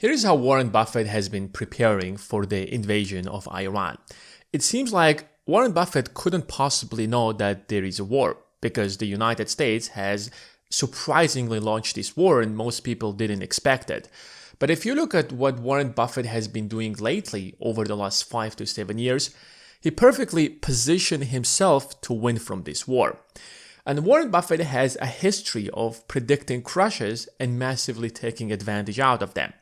Here is how Warren Buffett has been preparing for the invasion of Iran. It seems like Warren Buffett couldn't possibly know that there is a war because the United States has surprisingly launched this war and most people didn't expect it. But if you look at what Warren Buffett has been doing lately over the last 5 to 7 years, he perfectly positioned himself to win from this war. And Warren Buffett has a history of predicting crashes and massively taking advantage out of them.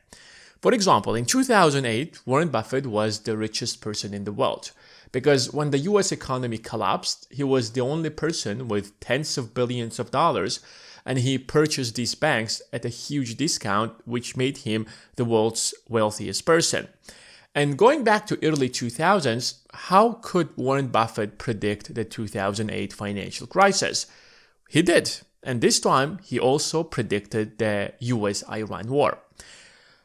For example, in 2008, Warren Buffett was the richest person in the world because when the US economy collapsed, he was the only person with tens of billions of dollars and he purchased these banks at a huge discount, which made him the world's wealthiest person. And going back to early 2000s, how could Warren Buffett predict the 2008 financial crisis? He did. And this time, he also predicted the US-Iran war.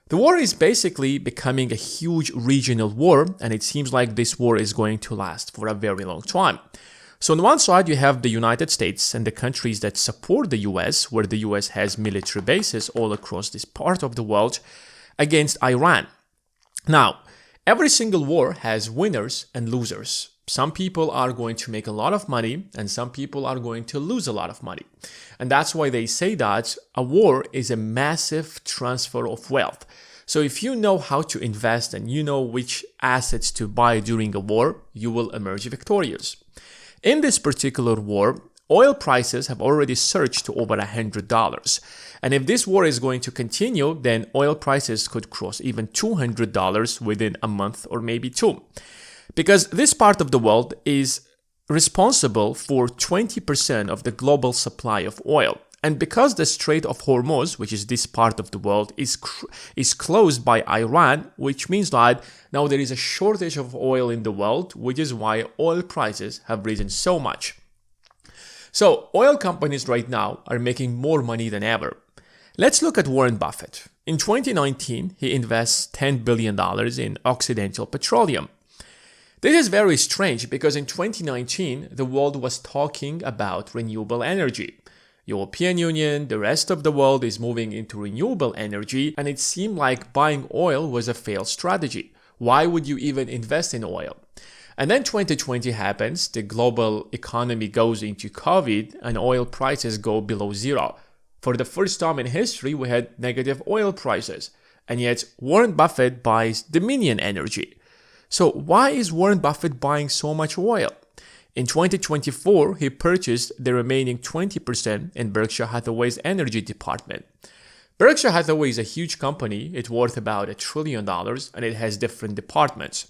The war is basically becoming a huge regional war, and it seems like this war is going to last for a very long time. So on one side, you have the United States and the countries that support the US, where the US has military bases all across this part of the world, against Iran. Now, every single war has winners and losers. Some people are going to make a lot of money and some people are going to lose a lot of money. And that's why they say that a war is a massive transfer of wealth. So if you know how to invest and you know which assets to buy during a war, you will emerge victorious. In this particular war, oil prices have already surged to over $100. And if this war is going to continue, then oil prices could cross even $200 within a month or maybe two. Because this part of the world is responsible for 20% of the global supply of oil. And because the Strait of Hormuz, which is this part of the world, is closed by Iran, which means that now there is a shortage of oil in the world, which is why oil prices have risen so much. So oil companies right now are making more money than ever. Let's look at Warren Buffett. In 2019, he invests $10 billion in Occidental Petroleum. This is very strange because in 2019, the world was talking about renewable energy. European Union, the rest of the world is moving into renewable energy, and it seemed like buying oil was a failed strategy. Why would you even invest in oil? And then 2020 happens, the global economy goes into COVID, and oil prices go below zero. For the first time in history, we had negative oil prices, and yet Warren Buffett buys Dominion Energy. So why is Warren Buffett buying so much oil? In 2024, he purchased the remaining 20% in Berkshire Hathaway's energy department. Berkshire Hathaway is a huge company. It's worth about $1 trillion and it has different departments.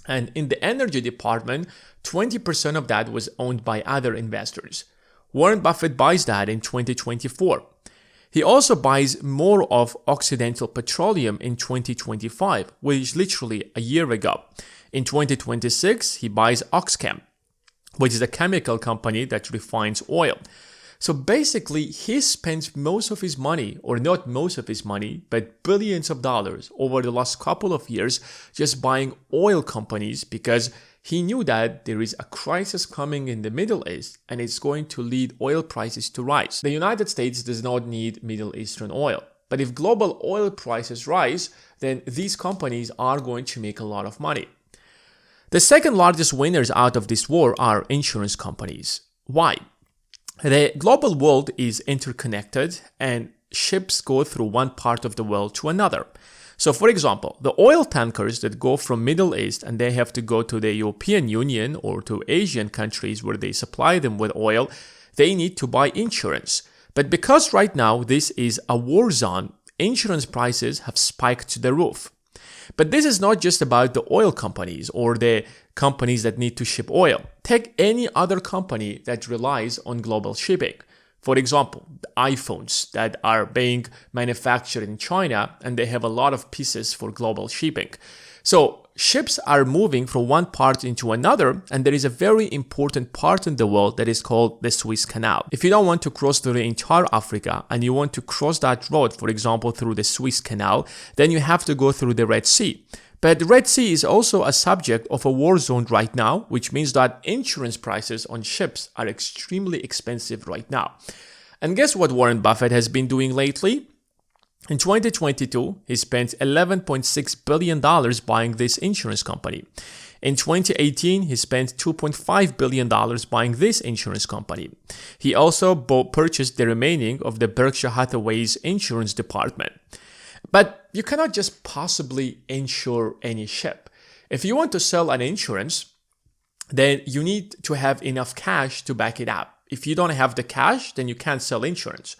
And in the energy department, 20% of that was owned by other investors. Warren Buffett buys that in 2024. He also buys more of Occidental Petroleum in 2025, which is literally a year ago. In 2026, he buys Oxchem, which is a chemical company that refines oil. So basically, he spent most of his money, or not most of his money, but billions of dollars over the last couple of years just buying oil companies because he knew that there is a crisis coming in the Middle East and it's going to lead oil prices to rise. The United States does not need Middle Eastern oil. But if global oil prices rise, then these companies are going to make a lot of money. The second largest winners out of this war are insurance companies. Why? The global world is interconnected and ships go through one part of the world to another. So for example, the oil tankers that go from Middle East and they have to go to the European Union or to Asian countries where they supply them with oil, they need to buy insurance. But because right now this is a war zone, insurance prices have spiked to the roof. But this is not just about the oil companies or the companies that need to ship oil. Take any other company that relies on global shipping. For example, the iPhones that are being manufactured in China and they have a lot of pieces for global shipping. So ships are moving from one part into another, and there is a very important part in the world that is called the Suez Canal. If you don't want to cross through the entire Africa and you want to cross that road, for example, through the Suez Canal, then you have to go through the Red Sea. But the Red Sea is also a subject of a war zone right now, which means that insurance prices on ships are extremely expensive right now. And guess what Warren Buffett has been doing lately? In 2022, he spent $11.6 billion buying this insurance company. In 2018, he spent $2.5 billion buying this insurance company. He also purchased the remaining of the Berkshire Hathaway's insurance department. But you cannot just possibly insure any ship. If you want to sell an insurance, then you need to have enough cash to back it up. If you don't have the cash, then you can't sell insurance.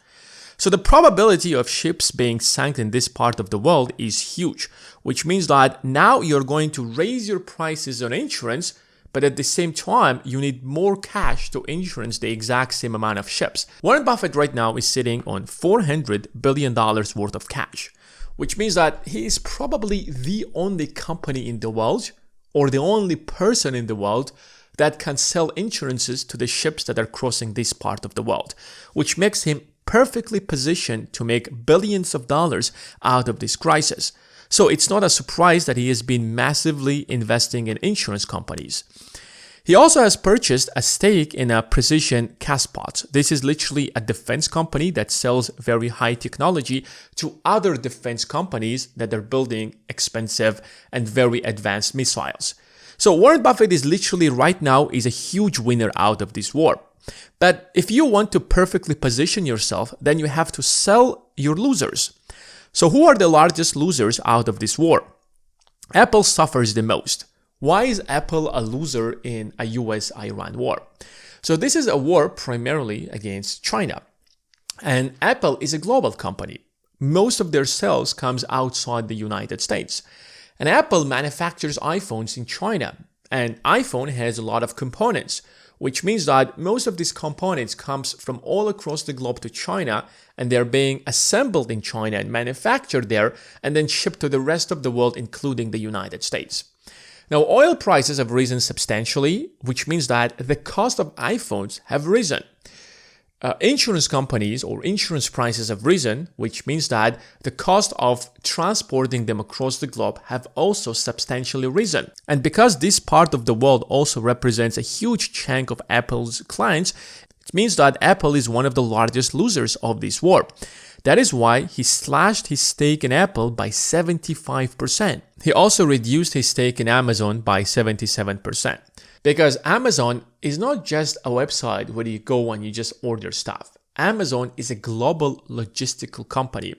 So the probability of ships being sunk in this part of the world is huge, which means that now you're going to raise your prices on insurance, but at the same time, you need more cash to insurance the exact same amount of ships. Warren Buffett right now is sitting on $400 billion worth of cash, which means that he is probably the only company in the world or the only person in the world that can sell insurances to the ships that are crossing this part of the world, which makes him perfectly positioned to make billions of dollars out of this crisis. So it's not a surprise that he has been massively investing in insurance companies. He also has purchased a stake in a Precision Castbots. This is literally a defense company that sells very high technology to other defense companies that are building expensive and very advanced missiles. So Warren Buffett is literally right now is a huge winner out of this war. But if you want to perfectly position yourself, then you have to sell your losers. So who are the largest losers out of this war? Apple suffers the most. Why is Apple a loser in a US-Iran war? So this is a war primarily against China. And Apple is a global company. Most of their sales comes outside the United States. And Apple manufactures iPhones in China. And iPhone has a lot of components, which means that most of these components comes from all across the globe to China, and they're being assembled in China and manufactured there and then shipped to the rest of the world, including the United States. Now, oil prices have risen substantially, which means that the cost of iPhones have risen. Insurance companies or insurance prices have risen, which means that the cost of transporting them across the globe have also substantially risen. And because this part of the world also represents a huge chunk of Apple's clients, it means that Apple is one of the largest losers of this war. That is why he slashed his stake in Apple by 75%. He also reduced his stake in Amazon by 77%. Because Amazon is not just a website where you go and you just order stuff. Amazon is a global logistical company.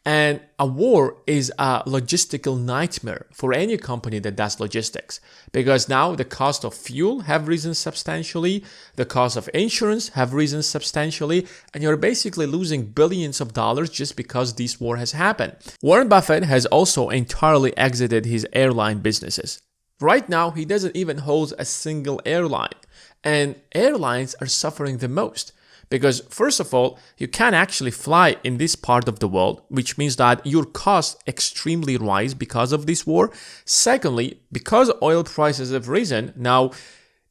And a war is a logistical nightmare for any company that does logistics. Because now the cost of fuel have risen substantially, the cost of insurance have risen substantially, and you're basically losing billions of dollars just because this war has happened. Warren Buffett has also entirely exited his airline businesses. Right now, he doesn't even hold a single airline, and airlines are suffering the most because, first of all, you can't actually fly in this part of the world, which means that your costs extremely rise because of this war. Secondly, because oil prices have risen, now,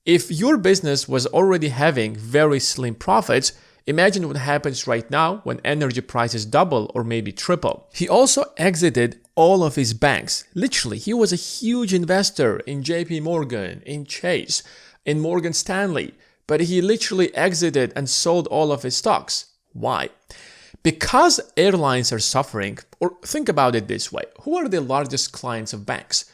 if your business was already having very slim profits, imagine what happens right now when energy prices double or maybe triple. He also exited all of his banks. Literally, he was a huge investor in JP Morgan, in Chase, in Morgan Stanley, but he literally exited and sold all of his stocks. Why? Because airlines are suffering, or think about it this way, who are the largest clients of banks?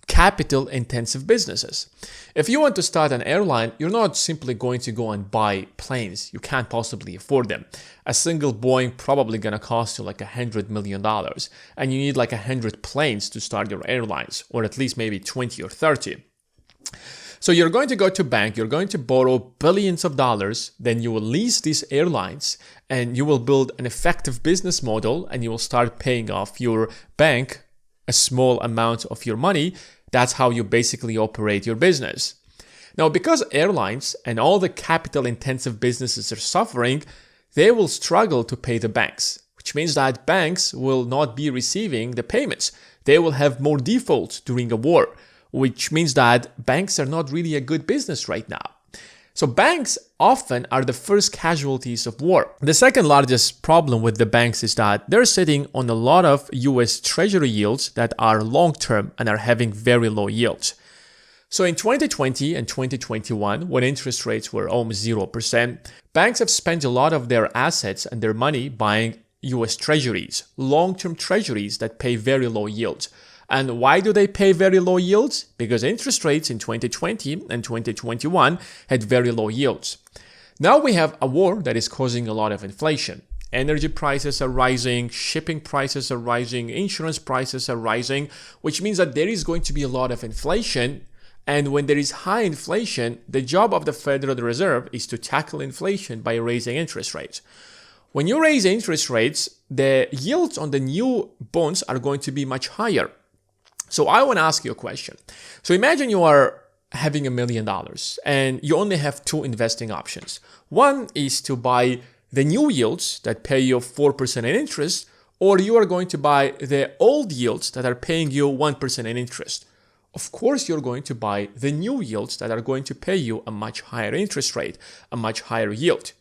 Capital-intensive businesses. If you want to start an airline, you're not simply going to go and buy planes. You can't possibly afford them. A single Boeing probably gonna cost you like $100 million, and you need like 100 planes to start your airlines, or at least maybe 20 or 30. So you're going to go to bank, you're going to borrow billions of dollars, then you will lease these airlines, and you will build an effective business model, and you will start paying off your bank a small amount of your money. That's how you basically operate your business. Now, because airlines and all the capital-intensive businesses are suffering, they will struggle to pay the banks, which means that banks will not be receiving the payments. They will have more defaults during a war, which means that banks are not really a good business right now. So banks often are the first casualties of war. The second largest problem with the banks is that they're sitting on a lot of US Treasury yields that are long-term and are having very low yields. So in 2020 and 2021, when interest rates were almost 0%, banks have spent a lot of their assets and their money buying US treasuries, long-term treasuries that pay very low yields. And why do they pay very low yields? Because interest rates in 2020 and 2021 had very low yields. Now we have a war that is causing a lot of inflation. Energy prices are rising, shipping prices are rising, insurance prices are rising, which means that there is going to be a lot of inflation. And when there is high inflation, the job of the Federal Reserve is to tackle inflation by raising interest rates. When you raise interest rates, the yields on the new bonds are going to be much higher. So I want to ask you a question. So imagine you are having $1 million and you only have two investing options. One is to buy the new yields that pay you 4% in interest, or you are going to buy the old yields that are paying you 1% in interest. Of course, you're going to buy the new yields that are going to pay you a much higher interest rate, a much higher yield.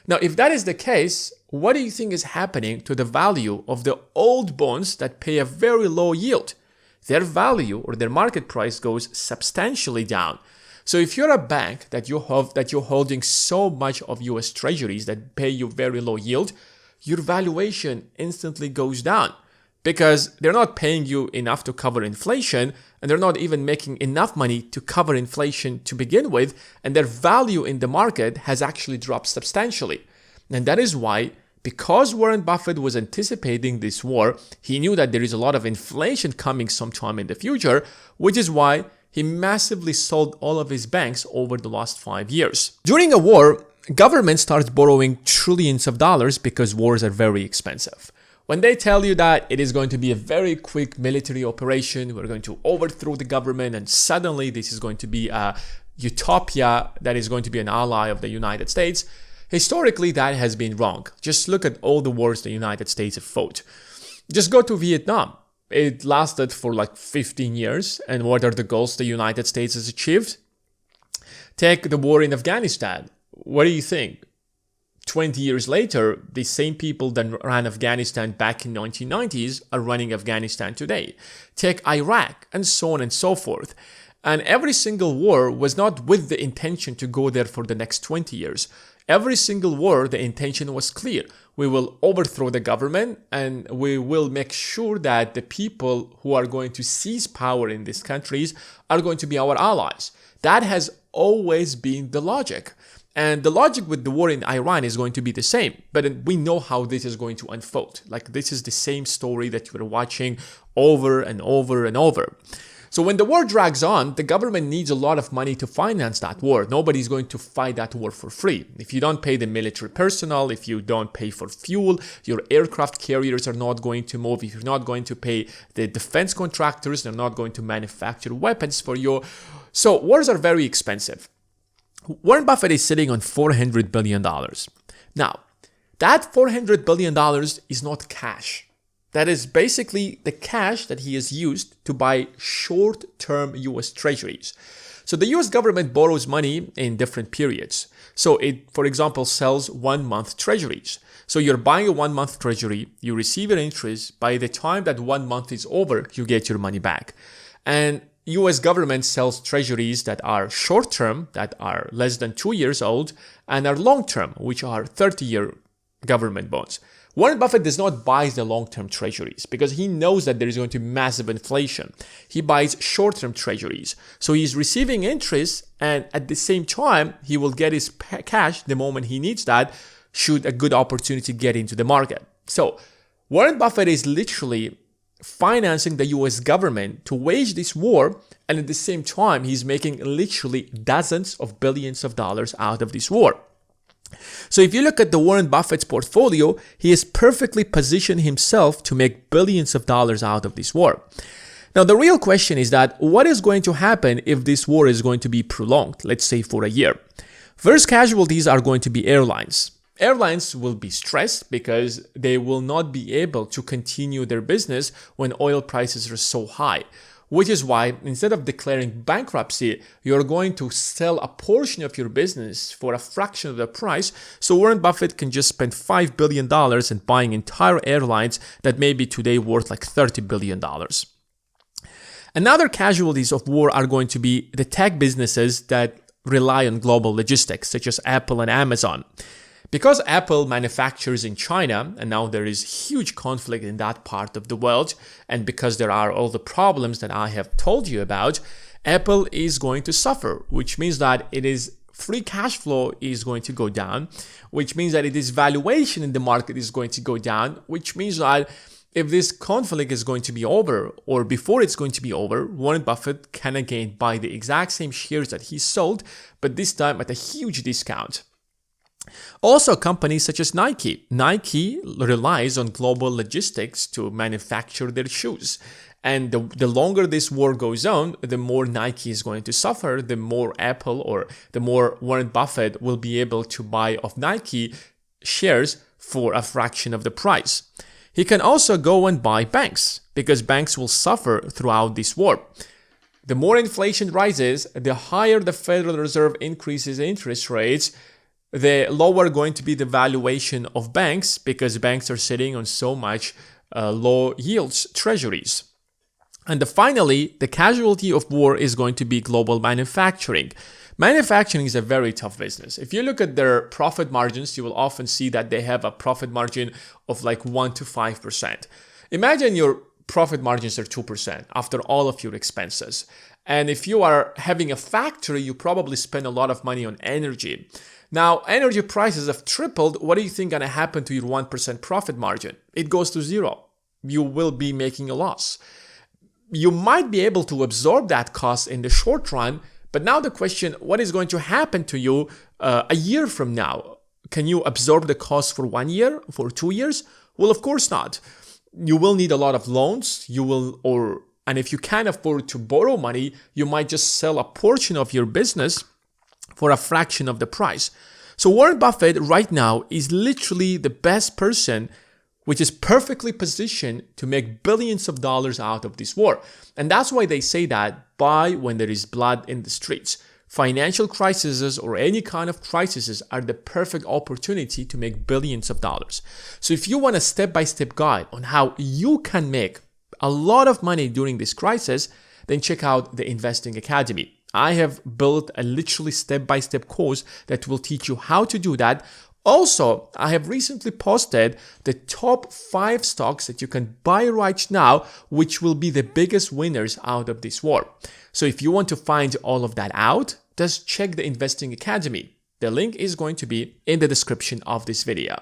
Now, if that is the case, what do you think is happening to the value of the old bonds that pay a very low yield? Their value or their market price goes substantially down. So if you're a bank that you're holding so much of US treasuries that pay you very low yield, your valuation instantly goes down because they're not paying you enough to cover inflation, and they're not even making enough money to cover inflation to begin with, and their value in the market has actually dropped substantially. And that is why, because Warren Buffett was anticipating this war, he knew that there is a lot of inflation coming sometime in the future, which is why he massively sold all of his banks over the last 5 years. During a war, government starts borrowing trillions of dollars because wars are very expensive. When they tell you that it is going to be a very quick military operation, we're going to overthrow the government, and suddenly this is going to be a utopia that is going to be an ally of the United States, historically that has been wrong. Just look at all the wars the United States have fought. Just go to Vietnam. It lasted for like 15 years, and what are the goals the United States has achieved? Take the war in Afghanistan. What do you think? 20 years later, the same people that ran Afghanistan back in 1990s are running Afghanistan today. Take Iraq, and so on and so forth. And every single war was not with the intention to go there for the next 20 years. Every single war, the intention was clear. We will overthrow the government, and we will make sure that the people who are going to seize power in these countries are going to be our allies. That has always been the logic. And the logic with the war in Iran is going to be the same, but we know how this is going to unfold. Like, this is the same story that you're watching over and over and over. So when the war drags on, the government needs a lot of money to finance that war. Nobody's going to fight that war for free. If you don't pay the military personnel, if you don't pay for fuel, your aircraft carriers are not going to move. If you're not going to pay the defense contractors, they're not going to manufacture weapons for you. So wars are very expensive. Warren Buffett is sitting on $400 billion. Now, that $400 billion is not cash. That is basically the cash that he has used to buy short-term US treasuries. So the US government borrows money in different periods. So it, for example, sells 1-month treasuries. So you're buying a 1-month treasury, you receive an interest. By the time that 1 month is over, you get your money back. And US government sells treasuries that are short-term, that are less than 2 years old, and are long-term, which are 30-year government bonds. Warren Buffett does not buy the long-term treasuries because he knows that there is going to be massive inflation. He buys short-term treasuries. So he's receiving interest, and at the same time, he will get his cash the moment he needs that, should a good opportunity get into the market. So Warren Buffett is literally financing the US government to wage this war, and at the same time, he's making literally dozens of billions of dollars out of this war. So if you look at the Warren Buffett's portfolio, he has perfectly positioned himself to make billions of dollars out of this war. Now, the real question is that what is going to happen if this war is going to be prolonged, let's say for a year? First casualties are going to be airlines. Airlines will be stressed because they will not be able to continue their business when oil prices are so high. Which is why, instead of declaring bankruptcy, you're going to sell a portion of your business for a fraction of the price, so Warren Buffett can just spend $5 billion in buying entire airlines that may be today worth like $30 billion. Another casualties of war are going to be the tech businesses that rely on global logistics, such as Apple and Amazon. Because Apple manufactures in China, and now there is huge conflict in that part of the world, and because there are all the problems that I have told you about, Apple is going to suffer, which means that it is free cash flow is going to go down, which means that it is valuation in the market is going to go down, which means that if this conflict is going to be over, or before it's going to be over, Warren Buffett can again buy the exact same shares that he sold, but this time at a huge discount. Also, companies such as Nike. Nike relies on global logistics to manufacture their shoes. And the longer this war goes on, the more Nike is going to suffer, the more Apple or the more Warren Buffett will be able to buy of Nike shares for a fraction of the price. He can also go and buy banks because banks will suffer throughout this war. The more inflation rises, the higher the Federal Reserve increases interest rates, the lower going to be the valuation of banks because banks are sitting on so much low yields treasuries. And finally, the casualty of war is going to be global manufacturing. Manufacturing is a very tough business. If you look at their profit margins, you will often see that they have a profit margin of like 1 to 5%. Imagine your profit margins are 2% after all of your expenses. And if you are having a factory, you probably spend a lot of money on energy. Now, energy prices have tripled. What do you think going to happen to your 1% profit margin? It goes to zero. You will be making a loss. You might be able to absorb that cost in the short run, but now the question, what is going to happen to you a year from now? Can you absorb the cost for 1 year, for 2 years? Well, of course not. You will need a lot of loans. And if you can't afford to borrow money, you might just sell a portion of your business for a fraction of the price. So Warren Buffett right now is literally the best person which is perfectly positioned to make billions of dollars out of this war. And that's why they say that buy when there is blood in the streets. Financial crises or any kind of crises are the perfect opportunity to make billions of dollars. So if you want a step-by-step guide on how you can make a lot of money during this crisis, then check out the Investing Academy. I have built a literally step-by-step course that will teach you how to do that. Also, I have recently posted the top 5 stocks that you can buy right now, which will be the biggest winners out of this war. So if you want to find all of that out, just check the Investing Academy. The link is going to be in the description of this video.